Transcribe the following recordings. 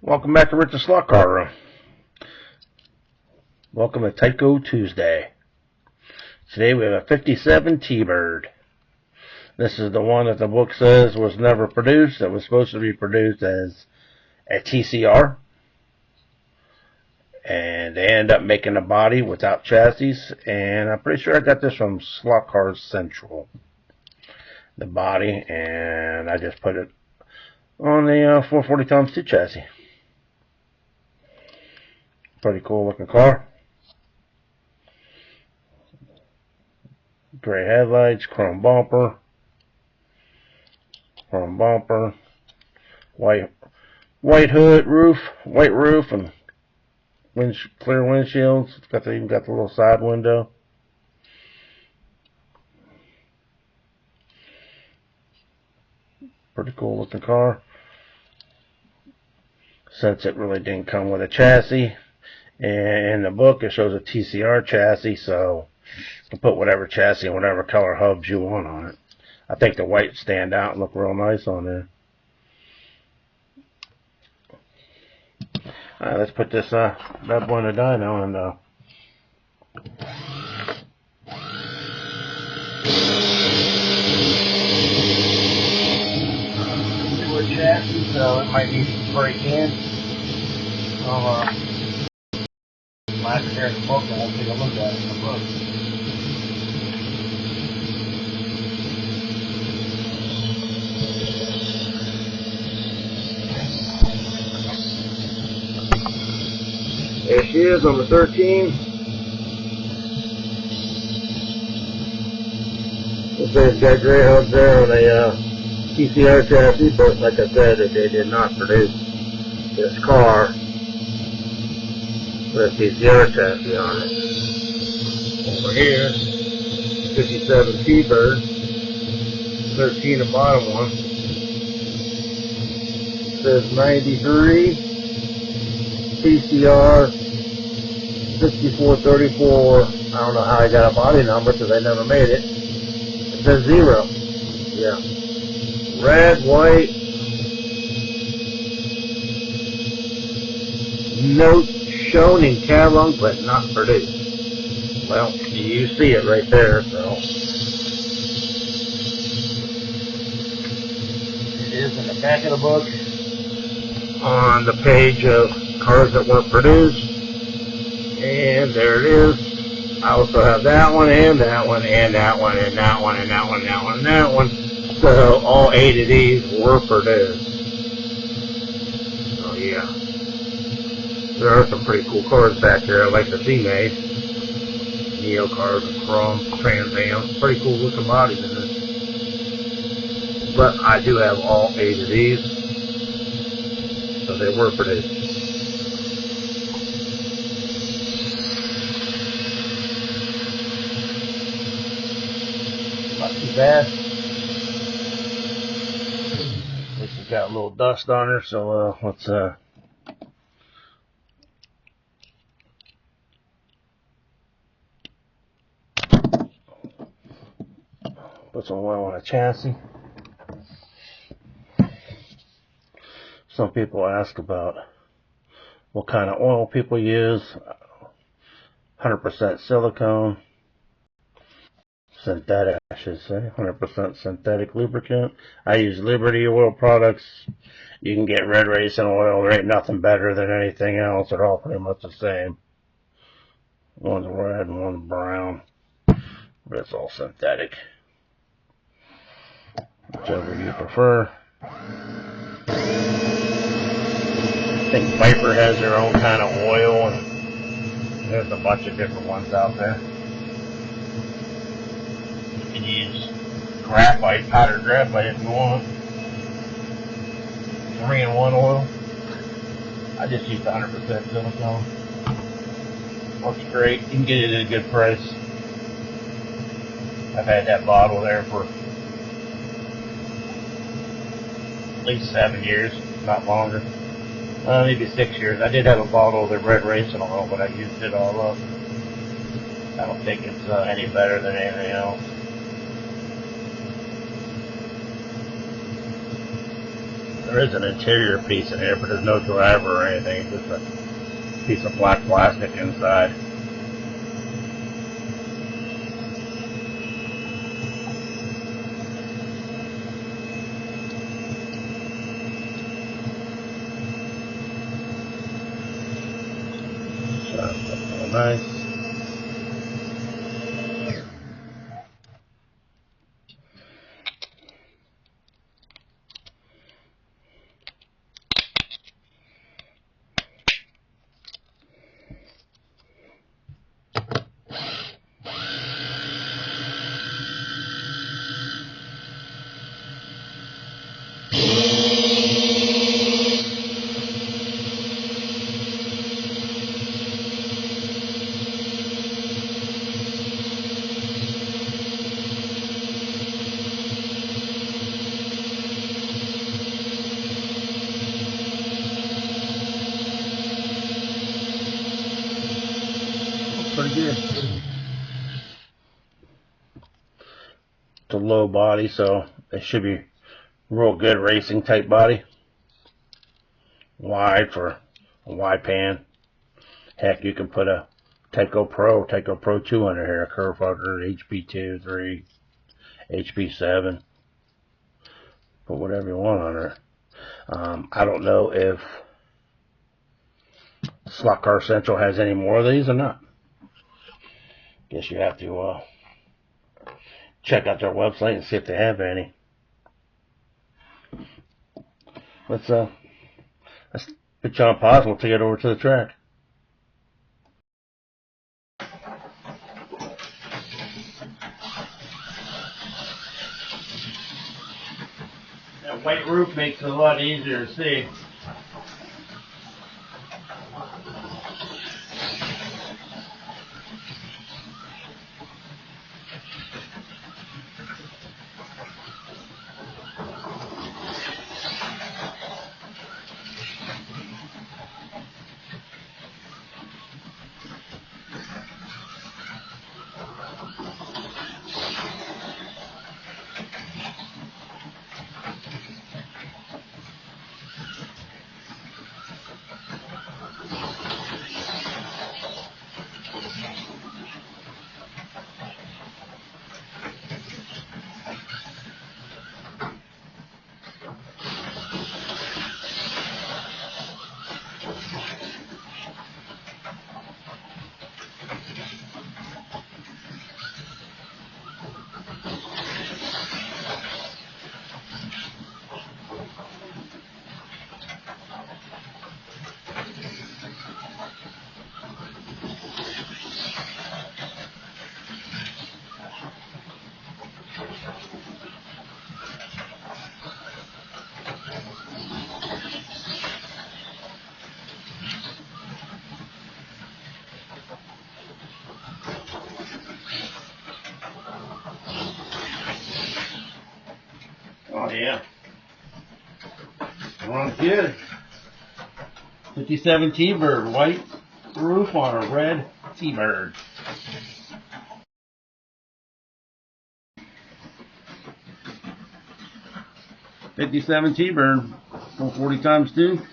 Welcome back to Rich's Slot Car Room. Welcome to Tyco Tuesday. Today we have a 57 T-Bird. This is the one that the book says was never produced. It was supposed to be produced as a TCR. And they end up making a body without chassis. And I'm pretty sure I got this from Slot Cars Central. The body. And I just put it on the 440x2 chassis. Pretty cool looking car. Gray headlights, chrome bumper, white hood roof, white roof, and clear windshields. It's even got the little side window. Pretty cool looking car. Since it really didn't come with a chassis, and in the book it shows a TCR chassis, so you can put whatever chassis and whatever color hubs you want on it. I think the white stand out and look real nice on there. Alright, let's put this bad boy in the dyno and newer chassis, so it might need to break in. Last here in the book, and we'll take a look at it in the book. There she is, number 13. It says got gray hubs there on a TCR chassis, but like I said, they did not produce this car with a TCR chassis on it. Over here, 57 T-Bird, 13 the bottom one. It says 93 TCR 6434. I don't know how I got a body number because I never made it. It says 0. Yeah. Red, white. Note shown in catalog but not produced. Well, you see it right there, so. It is in the back of the book on the page of cars that weren't produced. And there it is. I also have that one and that one and that one and that one and that one and that one and that one. So all 8 of these were produced. So yeah. There are some pretty cool cars back here I'd like to see made. Neo cars and chrome, Trans Ams. Pretty cool looking bodies in this. But I do have all 8 of these. So they were produced. Not too bad. At least it's got a little dust on her, so let's put some oil on the chassis. Some people ask about what kind of oil people use. 100% silicone. Synthetic, I should say. 100% synthetic lubricant. I use Liberty oil products. You can get red racing oil. There ain't nothing better than anything else. They're all pretty much the same. One's red and one's brown. But it's all synthetic. Whichever you prefer. I think Viper has their own kind of oil, and there's a bunch of different ones out there. You can use graphite, powdered graphite if you want. 3-in-1 oil. I just use 100% silicone. Works great. You can get it at a good price. I've had that bottle there for at least 7 years, not longer. Maybe 6 years. I did have a bottle of the red racing oil, but I used it all up. I don't think it's any better than anything else. There is an interior piece in here, but there's no driver or anything. It's just a piece of black plastic inside. So that's all nice. Pretty good. It's a low body, so it should be real good racing type body. Wide for a wide pan. Heck, you can put a Tyco Pro 2 under here, a curve fucker, HP2, 3, HP7. Put whatever you want on her. I don't know if Slot Car Central has any more of these or not. Guess you have to check out their website and see if they have any. Let's put you on pause. We'll take it over to the track. That white roof makes it a lot easier to see. Oh yeah, runs good. 57 T-Bird, white roof on a red T-Bird. '57 T-Bird, 440x2,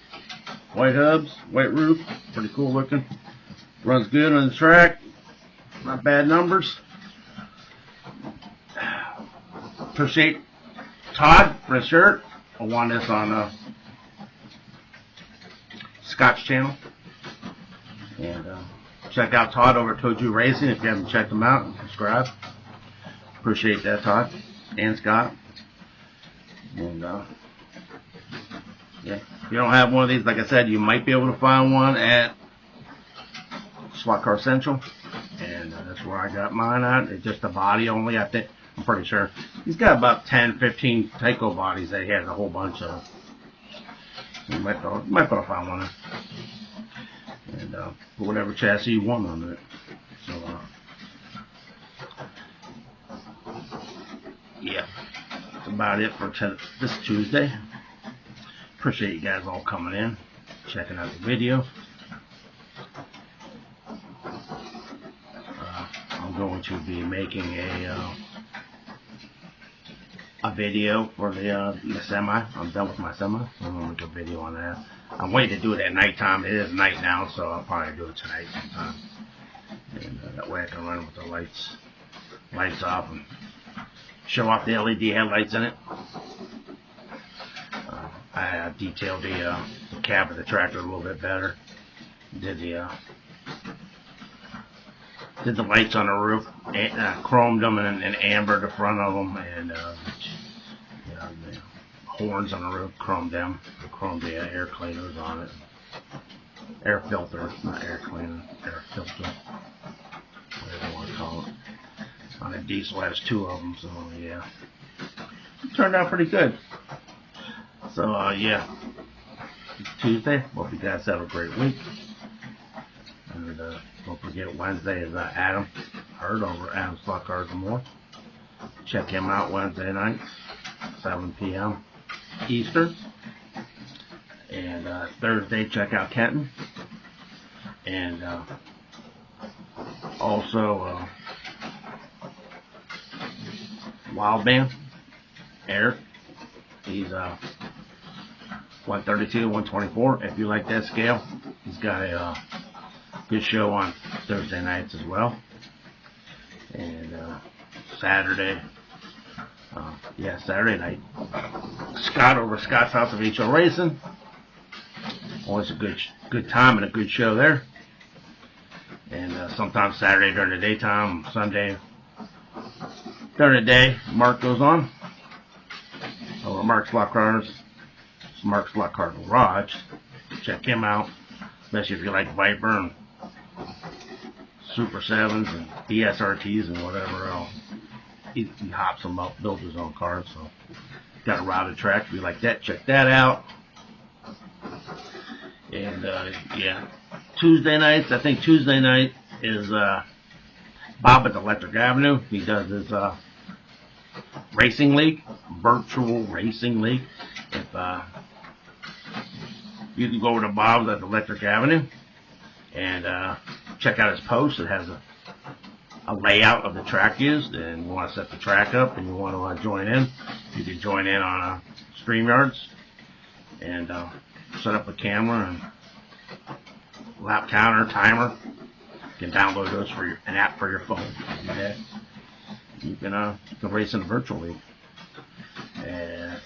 white hubs, white roof, pretty cool looking. Runs good on the track, not bad numbers. Appreciate Todd for the shirt. I won this on Scott's channel. And check out Todd over at Toju Racing if you haven't checked them out, and subscribe. Appreciate that, Todd and Scott. And yeah, if you don't have one of these, like I said, you might be able to find one at Slot Car Central, and that's where I got mine at. It's just a body only, I think. I'm pretty sure. He's got about 10, 15 Tyco bodies that he has a whole bunch of. You might be able to find one. And put whatever chassis you want on it. So, yeah. That's about it for this Tuesday. Appreciate you guys all coming in, checking out the video. I'm going to be making a a video for the semi. I'm done with my semi, so I'm gonna make a video on that. I'm waiting to do it at nighttime. It is night now, so I'll probably do it tonight sometime. And that way I can run it with the lights off and show off the LED headlights in it. I detailed the cab of the tractor a little bit better. Did the lights on the roof, chromed them and ambered the front of them, and the horns on the roof, chromed them. Chromed the air cleaners on it. Air filter, not air cleaner, air filter. Whatever you want to call it. On a diesel, has 2 of them, so yeah. It turned out pretty good. So yeah, it's Tuesday. Hope you guys have a great week. And don't forget, Wednesday is Adam Hurd over Adam's Slot Cars and More. Check him out Wednesday nights, 7 p.m. Eastern. And Thursday, check out Kenton. And also Wild Band, Eric. He's 132, 124. If you like that scale, he's got a good show on Thursday nights as well. And Saturday, Saturday night, Scott over Scott's House of HO Racing. Always a good time and a good show there. And sometimes Saturday during the daytime, Sunday during the day, Mark goes on over Mark's Slot Cars, Mark's Slot Car Garage. Check him out, especially if you like Viper and Super 7s and DSRTs and whatever else. He hops them up, builds his own cars, so got a routed track. If you like that, check that out. And yeah, Tuesday nights, I think Tuesday night is Bob at Electric Avenue. He does his racing league, virtual racing league. If you can go over to Bob's at Electric Avenue and check out his post. It has a layout of the track used, and you want to set the track up and you want to join in. You can join in on StreamYards and set up a camera and lap counter, timer. You can download those for an app for your phone. Okay? You can race in a virtual league. And I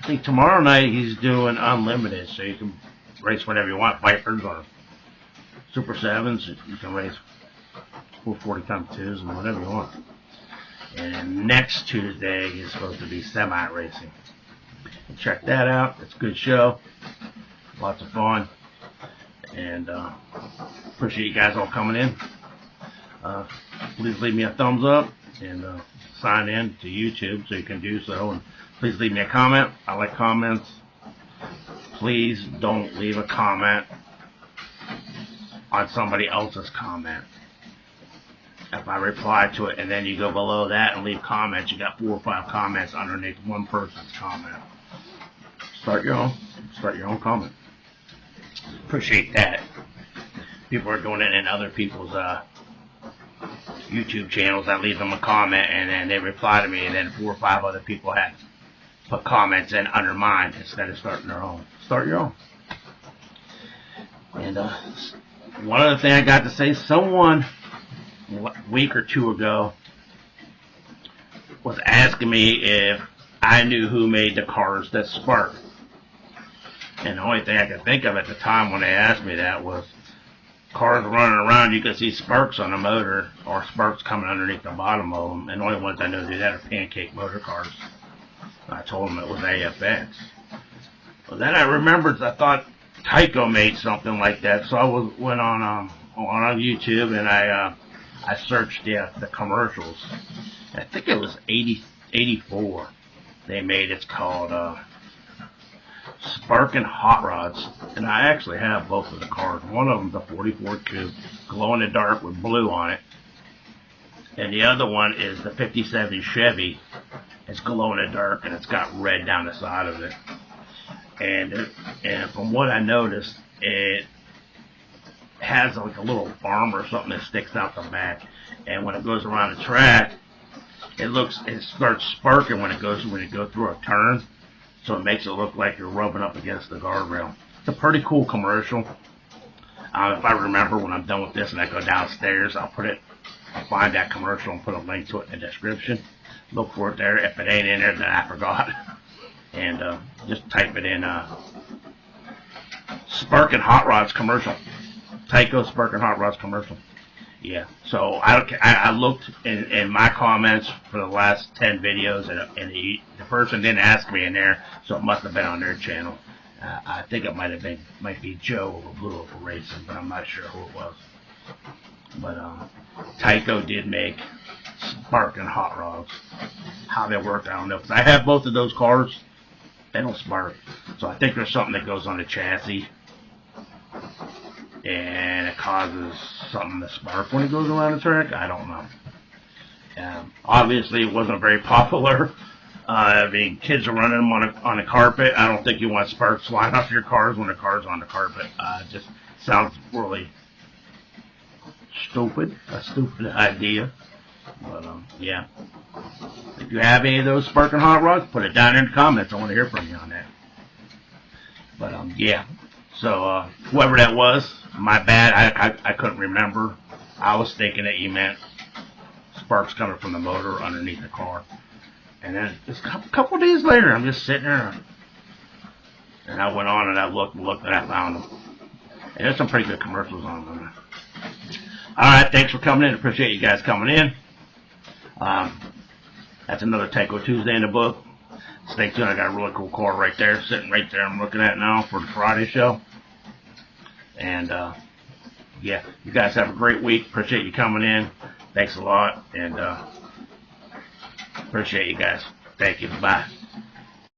think tomorrow night he's doing unlimited, so you can race whatever you want, Vipers or Super 7s. You can race 440x2s and whatever you want. And next Tuesday is supposed to be semi racing. Check that out. It's a good show. Lots of fun. And appreciate you guys all coming in. Please leave me a thumbs up and sign in to YouTube so you can do so. And please leave me a comment. I like comments. Please don't leave a comment on somebody else's comment. If I reply to it and then you go below that and leave comments, you got 4 or 5 comments underneath one person's comment. Start your own comment. Appreciate that. People are doing it in other people's YouTube channels. I leave them a comment and then they reply to me, and then 4 or 5 other people had put comments in under mine instead of starting their own. Start your own. And one other thing I got to say, someone a week or 2 ago was asking me if I knew who made the cars that spark. And the only thing I could think of at the time when they asked me that was cars running around, you could see sparks on the motor or sparks coming underneath the bottom of them. And the only ones I know do that are pancake motor cars. I told them it was AFX. Well, then I remembered, I thought Tyco made something like that. So I went on YouTube and I searched the commercials. I think it was 84 they made. It's called Sparkin' Hot Rods, and I actually have both of the cars. One of them's a 44 coupe, glow in the dark with blue on it, and the other one is the 57 Chevy. It's glow in the dark and it's got red down the side of it. And from what I noticed, it has like a little arm or something that sticks out the back. and when it goes around the track, it starts sparking when it goes through a turn, so it makes it look like you're rubbing up against the guardrail. It's a pretty cool commercial. If I remember when I'm done with this and I go downstairs, I'll find that commercial and put a link to it in the description. Look for it there. If it ain't in there, then I forgot. And just type it in Sparking Hot Rods commercial. Tyco Sparking Hot Rods commercial. Yeah. So I looked in my comments for the last 10 videos, and the person didn't ask me in there, so it must have been on their channel. I think it might be Joe over Blue Oval Racing, but I'm not sure who it was. But Tyco did make sparking hot rods. How they work, I don't know. Because I have both of those cars. They don't spark. So I think there's something that goes on the chassis, and it causes something to spark when it goes around the track. I don't know. Obviously, it wasn't very popular. I mean, kids are running them on a carpet. I don't think you want sparks flying off your cars when the car's on the carpet. It just sounds really stupid. A stupid idea. But, yeah. If you have any of those sparking hot rods, put it down in the comments. I want to hear from you on that. But, yeah. So, whoever that was, my bad. I couldn't remember. I was thinking that you meant sparks coming from the motor underneath the car. And then just a couple of days later, I'm just sitting there, and I went on and I looked, and I found them. And there's some pretty good commercials on them. Alright, thanks for coming in. Appreciate you guys coming in. That's another Tyco Tuesday in the book. Stay tuned. I got a really cool car right there, sitting right there I'm looking at now for the Friday show. And, yeah, you guys have a great week. Appreciate you coming in. Thanks a lot. And, appreciate you guys. Thank you. Bye.